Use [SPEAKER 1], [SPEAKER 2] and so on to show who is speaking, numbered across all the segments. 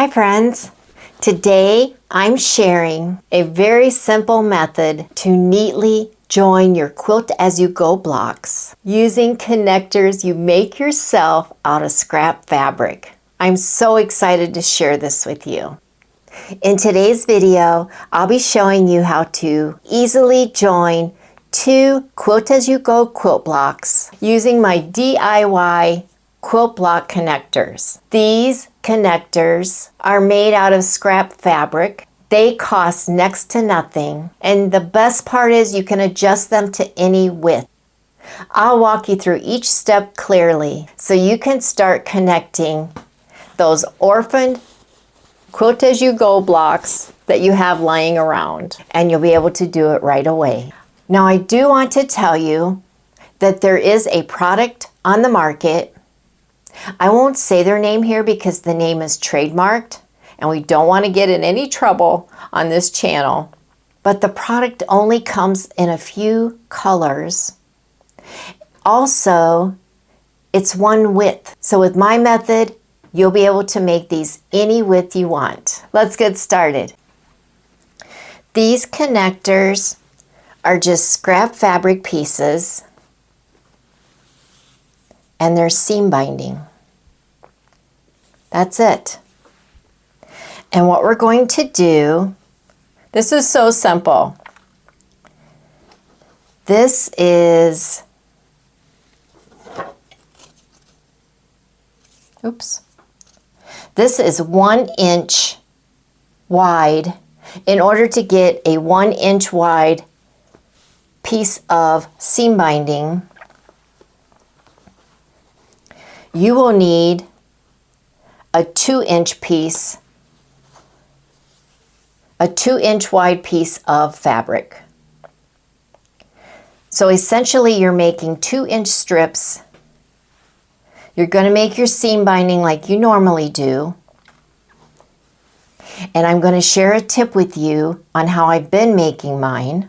[SPEAKER 1] Hi friends! Today I'm sharing a very simple method to neatly join your Quilt-As-You-Go blocks using connectors you make yourself out of scrap fabric. I'm so excited to share this with you. In today's video, I'll be showing you how to easily join two Quilt-As-You-Go quilt blocks using my DIY Quilt Block Connectors. These connectors are made out of scrap fabric. They cost next to nothing, and the best part is you can adjust them to any width. I'll walk you through each step clearly so you can start connecting those orphaned Quilt-As-You-Go blocks that you have lying around, and you'll be able to do it right away. Now I do want to tell you that there is a product on the market. I won't say their name here because the name is trademarked and we don't want to get in any trouble on this channel. But the product only comes in a few colors. Also, it's one width. So with my method, you'll be able to make these any width you want. Let's get started. These connectors are just scrap fabric pieces, and they're seam binding. That's it. And what we're going to do, this is so simple. This is, this is 1 inch wide. In order to get a 1 inch wide piece of seam binding, you will need a 2 inch piece, a 2 inch wide piece of fabric. So essentially you're making 2 inch strips. You're going to make your seam binding like you normally do. And I'm going to share a tip with you on how I've been making mine.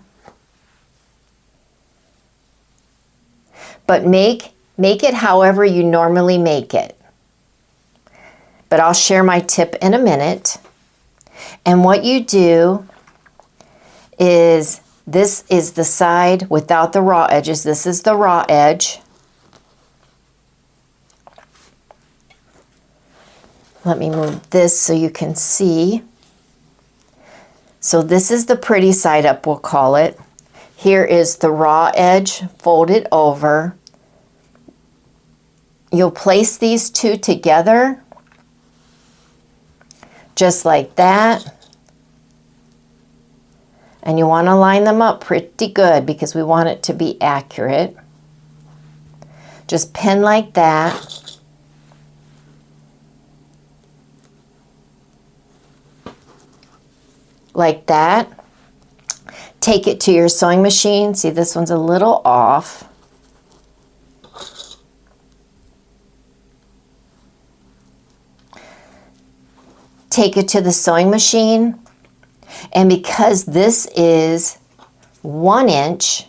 [SPEAKER 1] But make it however you normally make it. But I'll share my tip in a minute. And what you do is, this is the side without the raw edges. This is the raw edge. Let me move this so you can see. So this is the pretty side up, we'll call it. Here is the raw edge folded over. You'll place these two together, just like that. And you want to line them up pretty good because we want it to be accurate. Just pin like that. Like that. Take it to your sewing machine. See, this one's a little off. Take it to the sewing machine, and because this is 1 inch,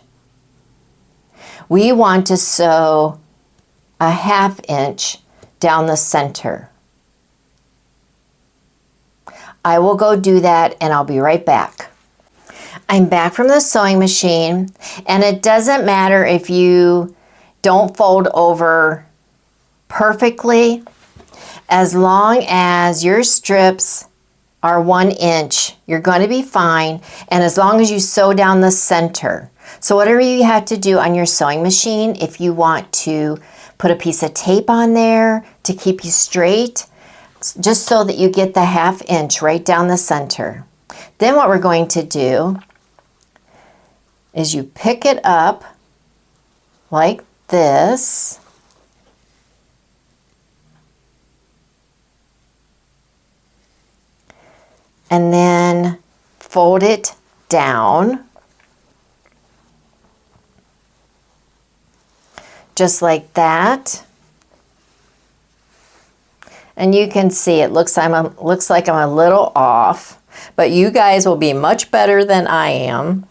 [SPEAKER 1] we want to sew a 1/2 inch down the center. I will go do that and I'll be right back. I'm back from the sewing machine, and it doesn't matter if you don't fold over perfectly. As long as your strips are 1 inch, you're going to be fine. And as long as you sew down the center. So whatever you have to do on your sewing machine, if you want to put a piece of tape on there to keep you straight, just so that you get the 1/2 inch right down the center. Then what we're going to do is you pick it up like this. And then fold it down, just like that. And you can see it looks like I'm a little off, but you guys will be much better than I am.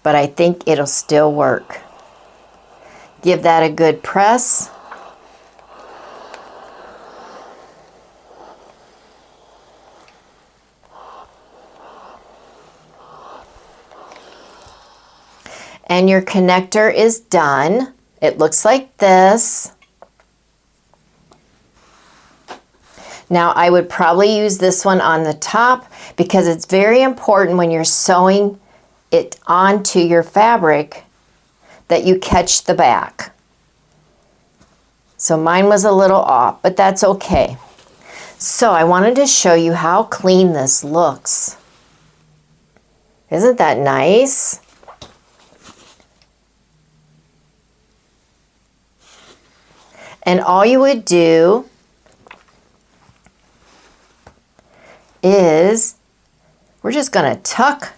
[SPEAKER 1] But I think it'll still work. Give that a good press. and your connector is done. It looks like this. Now I would probably use this one on the top because it's very important when you're sewing it onto your fabric that you catch the back. So mine was a little off, but that's okay. So I wanted to show you how clean this looks. Isn't that nice? And all you would do is we're just going to tuck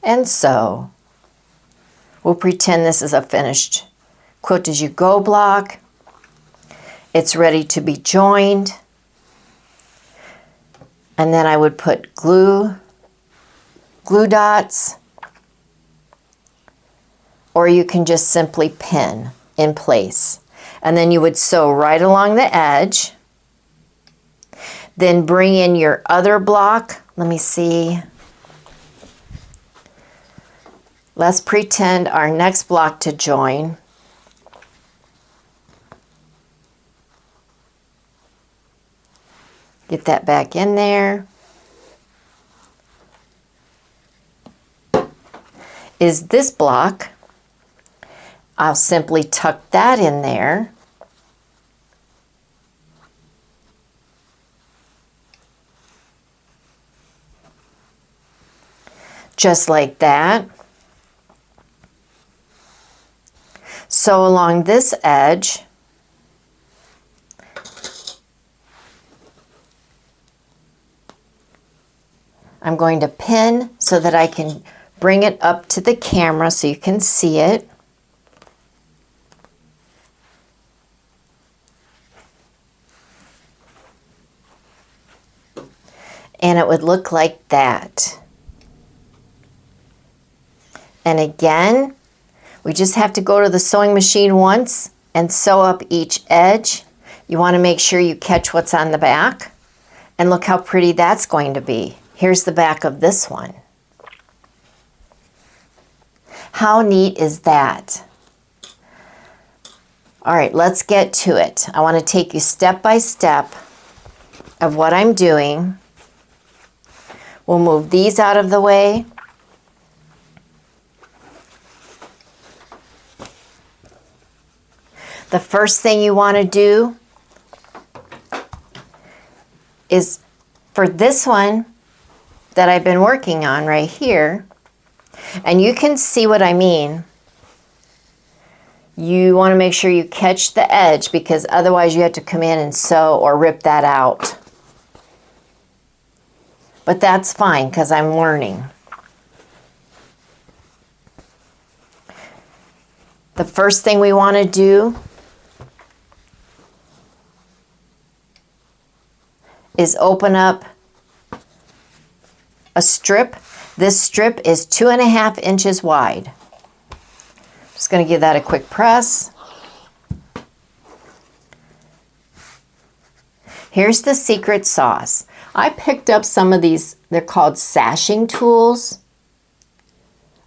[SPEAKER 1] and sew. We'll pretend this is a finished Quilt-As-You-Go block. It's ready to be joined. And then I would put glue dots, or you can just simply pin in place. And then you would sew right along the edge. Then bring in your other block. Let me see. Let's pretend our next block to join. Get that back in there. Is this block. I'll simply tuck that in there. Just like that. Sew along this edge. I'm going to pin so that I can bring it up to the camera so you can see it. And it would look like that. And again, we just have to go to the sewing machine once and sew up each edge. You want to make sure you catch what's on the back. And look how pretty that's going to be. Here's the back of this one. How neat is that? All right, let's get to it. I want to take you step by step of what I'm doing. We'll move these out of the way. The first thing you want to do is for this one that I've been working on right here, and you can see what I mean. You want to make sure you catch the edge because otherwise you have to come in and sew or rip that out. But that's fine because I'm learning. The first thing we want to do is open up a strip. This strip is 2.5 inches wide. Just going to give that a quick press. Here's the secret sauce. I picked up some of these, they're called sashing tools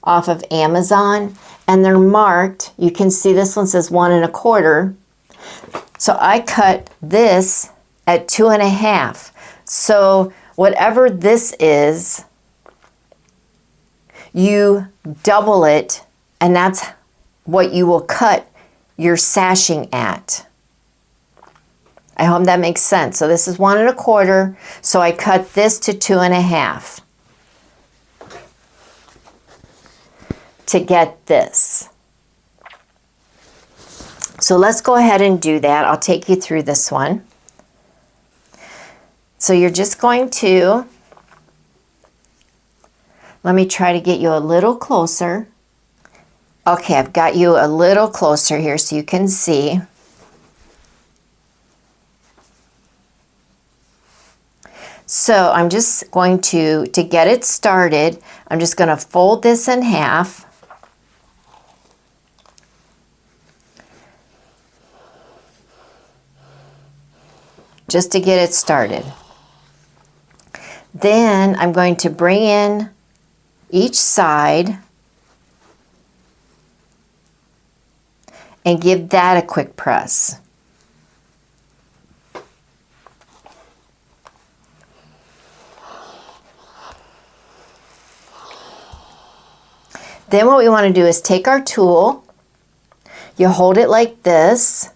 [SPEAKER 1] off of Amazon, and they're marked. You can see this one says 1 1/4. So I cut this at 2.5. So whatever this is, you double it, and that's what you will cut your sashing at. I hope that makes sense. So this is 1 1/4, so I cut this to 2.5 to get this. So let's go ahead and do that. I'll take you through this one. So you're just going to, let me try to get you a little closer. Okay, I've got you a little closer here so you can see. So I'm just going to get it started, I'm just going to fold this in half. Just to get it started. Then I'm going to bring in each side and give that a quick press. Then what we want to do is take our tool, you hold it like this,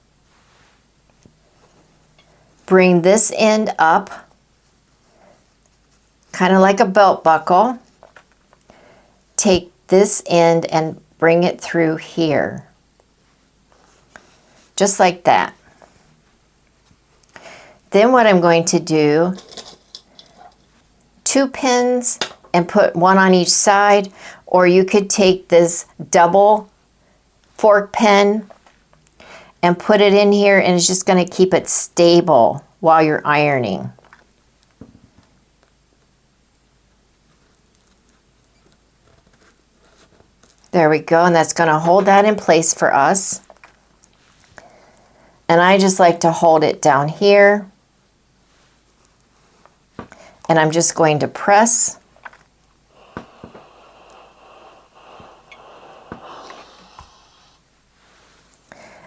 [SPEAKER 1] bring this end up, kind of like a belt buckle, take this end and bring it through here, just like that. Then what I'm going to do, 2 pins and put one on each side, or you could take this double fork pin and put it in here, and it's just going to keep it stable while you're ironing. There we go, and that's going to hold that in place for us. And I just like to hold it down here, and I'm just going to press.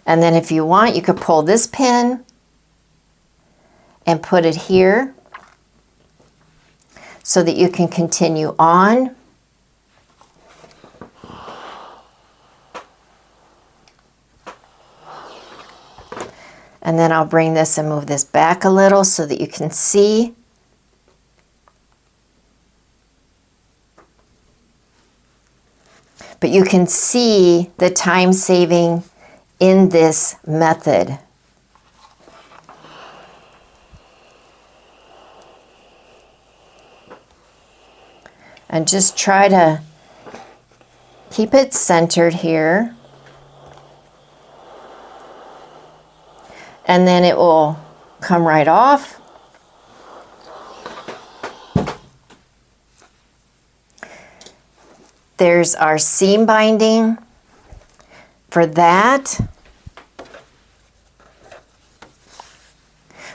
[SPEAKER 1] And then if you want, you could pull this pin and put it here so that you can continue on. And then I'll bring this and move this back a little so that you can see. But you can see the time saving in this method. And just try to keep it centered here. And then it will come right off. There's our seam binding. For that,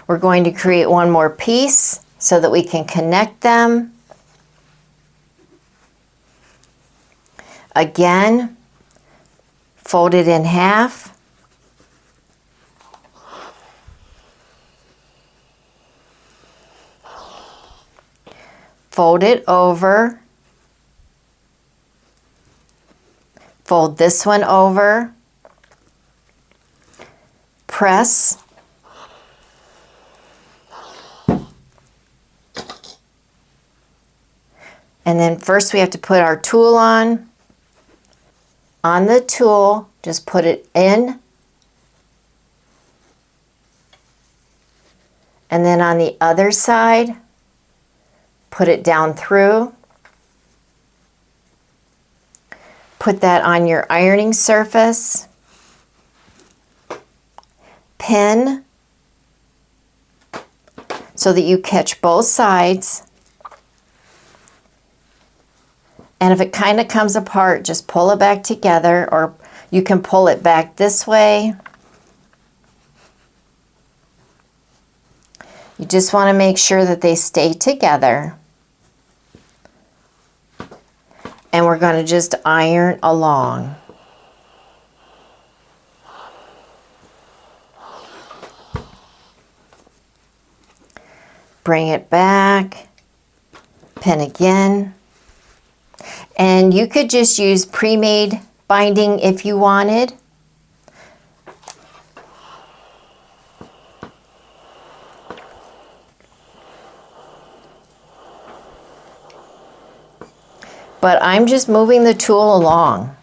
[SPEAKER 1] we're going to create one more piece so that we can connect them. Again, fold it in half. Fold it over. Fold this one over. Press. And then first we have to put our tool on. On the tool, just put it in. And then on the other side, put it down through. Put that on your ironing surface. Pin so that you catch both sides. And if it kind of comes apart, just pull it back together, or you can pull it back this way. You just want to make sure that they stay together. And we're going to just iron along. Bring it back, pin again. And you could just use pre-made binding if you wanted. But I'm just moving the tool along.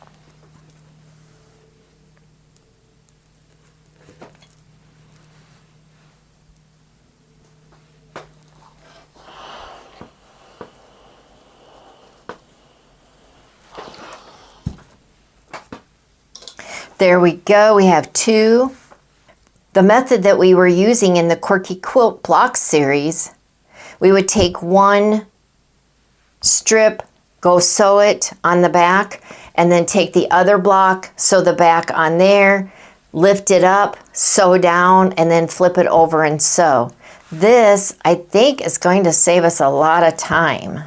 [SPEAKER 1] There we go, we have 2. The method that we were using in the Quirky Quilt Block series, we would take one strip, go sew it on the back, and then take the other block, sew the back on there, lift it up, sew down, and then flip it over and sew. This, I think, is going to save us a lot of time.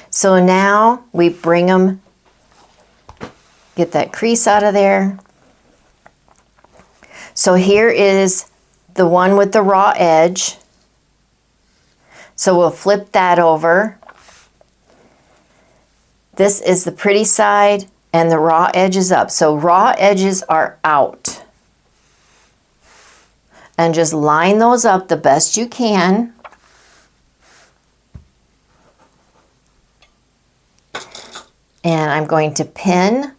[SPEAKER 1] So now we bring them, get that crease out of there. So here is the one with the raw edge. So we'll flip that over. This is the pretty side and the raw edge is up. So raw edges are out. And just line those up the best you can. And I'm going to pin.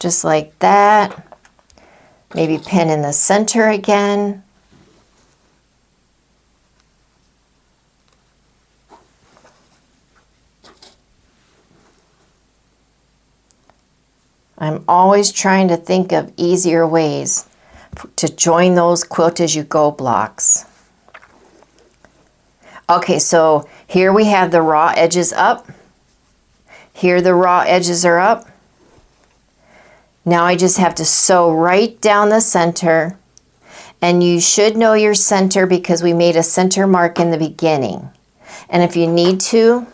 [SPEAKER 1] Just like that. Maybe pin in the center again. I'm always trying to think of easier ways to join those Quilt-As-You-Go blocks. Okay, so here we have the raw edges up. Here the raw edges are up. Now I just have to sew right down the center. And you should know your center because we made a center mark in the beginning. And if you need to,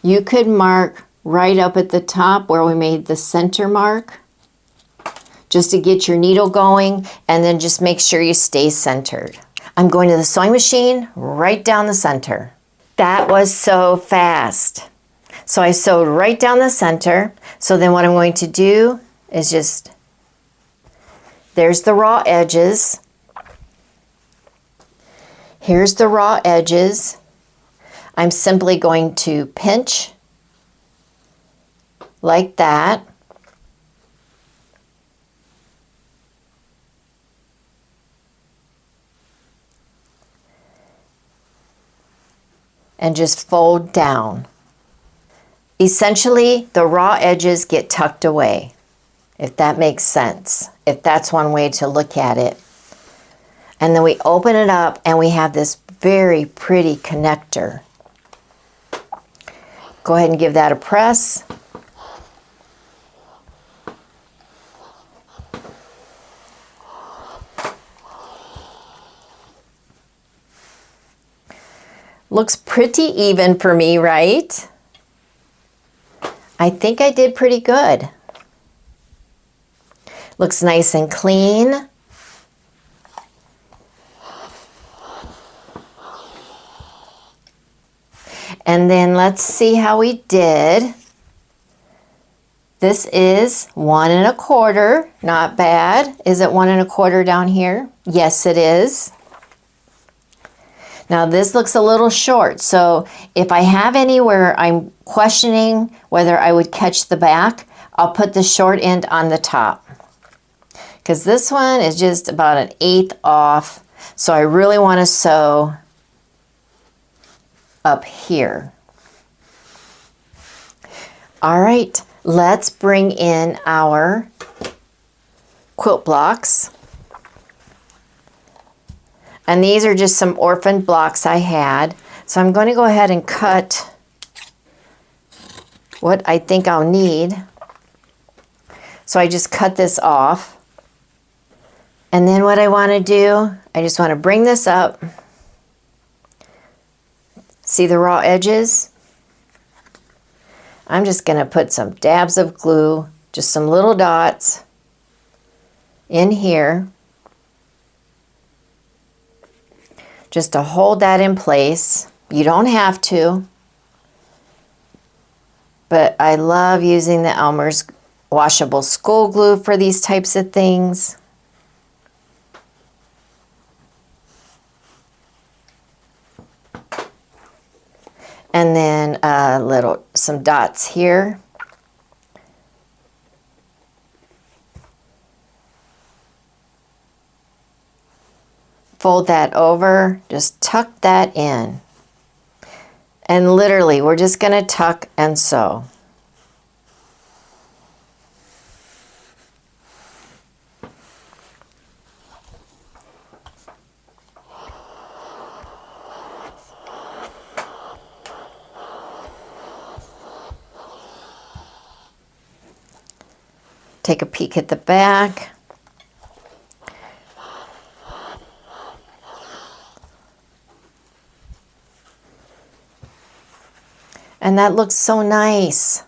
[SPEAKER 1] you could mark right up at the top where we made the center mark, just to get your needle going, and then just make sure you stay centered. I'm going to the sewing machine right down the center. That was so fast. So I sewed right down the center. So then what I'm going to do is just, there's the raw edges. Here's the raw edges. I'm simply going to pinch like that. And just fold down. Essentially, the raw edges get tucked away, if that makes sense, if that's one way to look at it. And then we open it up and we have this very pretty connector. Go ahead and give that a press. Looks pretty even for me, right? I think I did pretty good. Looks nice and clean. And then let's see how we did. This is 1 1/4, not bad. Is it 1 1/4 down here? Yes, it is. Now this looks a little short, so if I have any where I'm questioning whether I would catch the back, I'll put the short end on the top. Because this one is just about 1/8 off, so I really want to sew up here. All right, let's bring in our quilt blocks. And these are just some orphan blocks I had. So I'm going to go ahead and cut what I think I'll need. So I just cut this off. And then what I want to do, I just want to bring this up. See the raw edges? I'm just going to put some dabs of glue, just some little dots in here, just to hold that in place. You don't have to, but I love using the Elmer's washable school glue for these types of things. And then some dots here. Fold that over, just tuck that in. And literally, we're just going to tuck and sew. Take a peek at the back. And that looks so nice.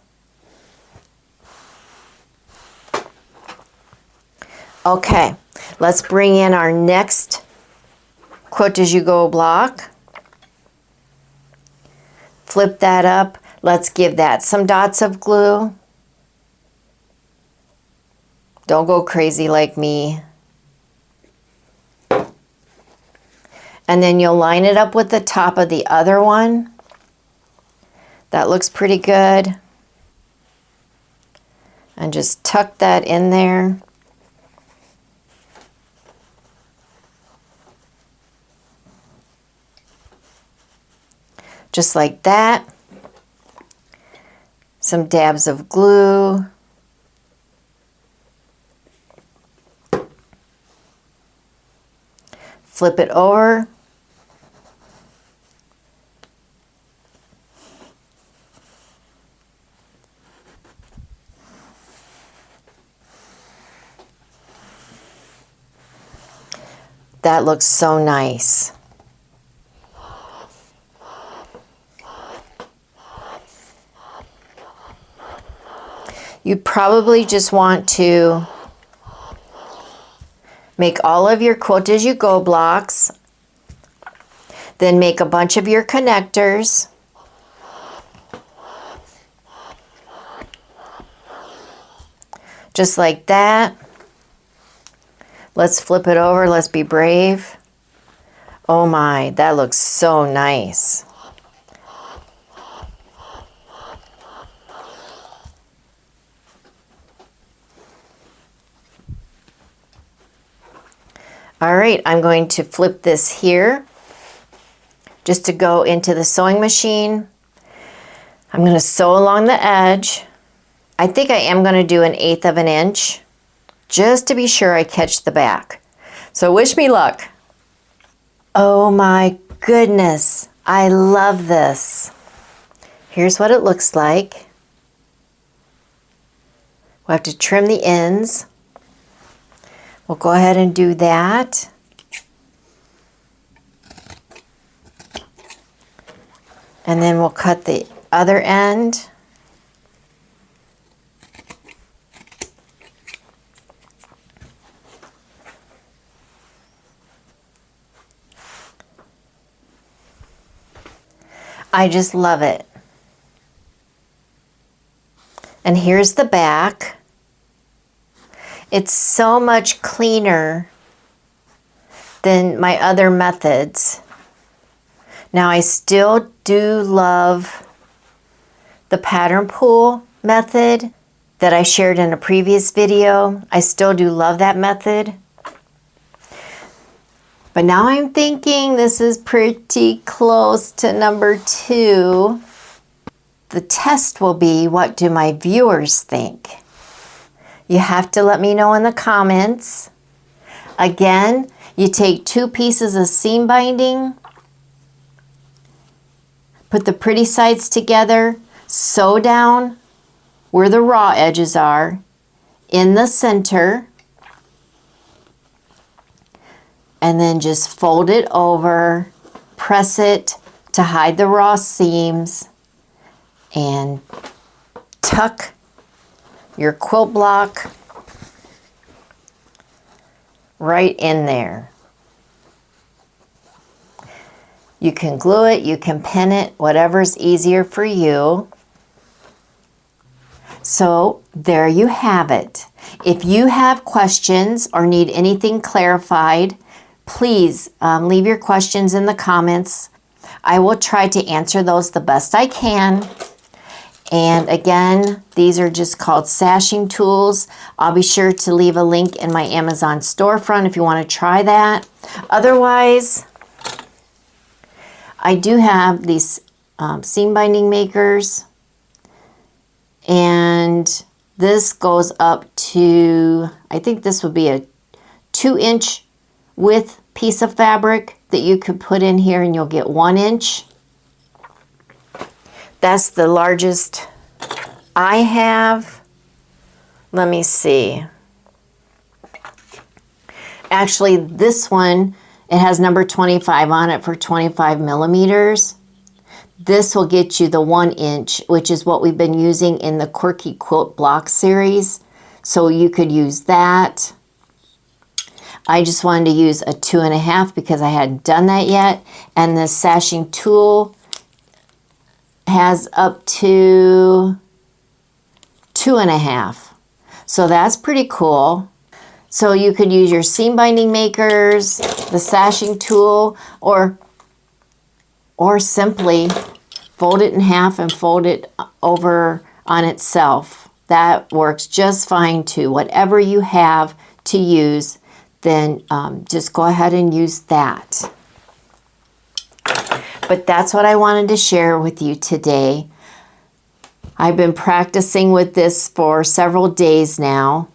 [SPEAKER 1] Okay, let's bring in our next Quilt-As-You-Go block. Flip that up. Let's give that some dots of glue. Don't go crazy like me. And then you'll line it up with the top of the other one. That looks pretty good. And just tuck that in there. Just like that. Some dabs of glue. Flip it over. That looks so nice. You probably just want to make all of your Quilt-As-You-Go blocks, then make a bunch of your connectors. Just like that. Let's flip it over. Let's be brave. Oh my, that looks so nice. All right, I'm going to flip this here just to go into the sewing machine. I'm going to sew along the edge. I think I am going to do 1/8 of an inch just to be sure I catch the back. So wish me luck. Oh my goodness, I love this. Here's what it looks like. We'll have to trim the ends. We'll go ahead and do that. And then we'll cut the other end. I just love it. And here's the back. It's so much cleaner than my other methods. Now I still do love the pattern pool method that I shared in a previous video. I still do love that method. But now I'm thinking this is pretty close to number 2. The test will be, what do my viewers think? You have to let me know in the comments. Again, you take 2 pieces of seam binding, put the pretty sides together, sew down where the raw edges are, in the center, and then just fold it over, press it to hide the raw seams, and tuck your quilt block right in there. You can glue it, you can pin it, whatever's easier for you. So there you have it. If you have questions or need anything clarified, please leave your questions in the comments. I will try to answer those the best I can. And again, these are just called sashing tools. I'll be sure to leave a link in my Amazon storefront if you want to try that. Otherwise, I do have these seam binding makers. And this goes up to, I think this would be a 2-inch width piece of fabric that you could put in here and you'll get 1 inch. That's the largest I have. Let me see. Actually, this one, it has number 25 on it for 25 millimeters. This will get you the 1 inch, which is what we've been using in the Quirky Quilt Block series. So you could use that. I just wanted to use a 2.5 because I hadn't done that yet. And the sashing tool has up to 2.5. So that's pretty cool. So you could use your seam binding makers, the sashing tool, or simply fold it in half and fold it over on itself. That works just fine too. Whatever you have to use, then just go ahead and use that. But that's what I wanted to share with you today. I've been practicing with this for several days now,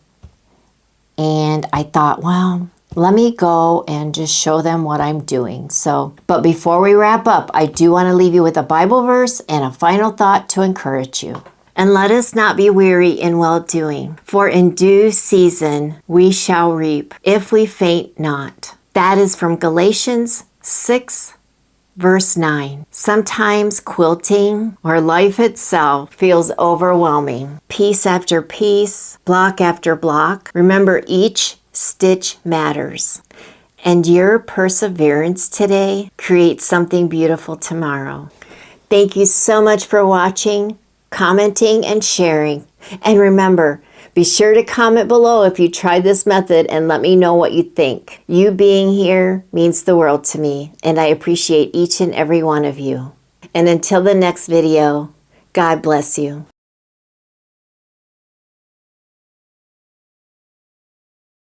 [SPEAKER 1] and I thought, well, let me go and just show them what I'm doing. So, but before we wrap up, I do want to leave you with a Bible verse and a final thought to encourage you. And let us not be weary in well-doing, for in due season we shall reap, if we faint not. That is from Galatians 6, verse 9. Sometimes quilting or life itself feels overwhelming. Piece after piece, block after block. Remember, each stitch matters. And your perseverance today creates something beautiful tomorrow. Thank you so much for watching, commenting, and sharing. And remember, be sure to comment below if you tried this method and let me know what you think. You being here means the world to me, and I appreciate each and every one of you. And until the next video, God bless you.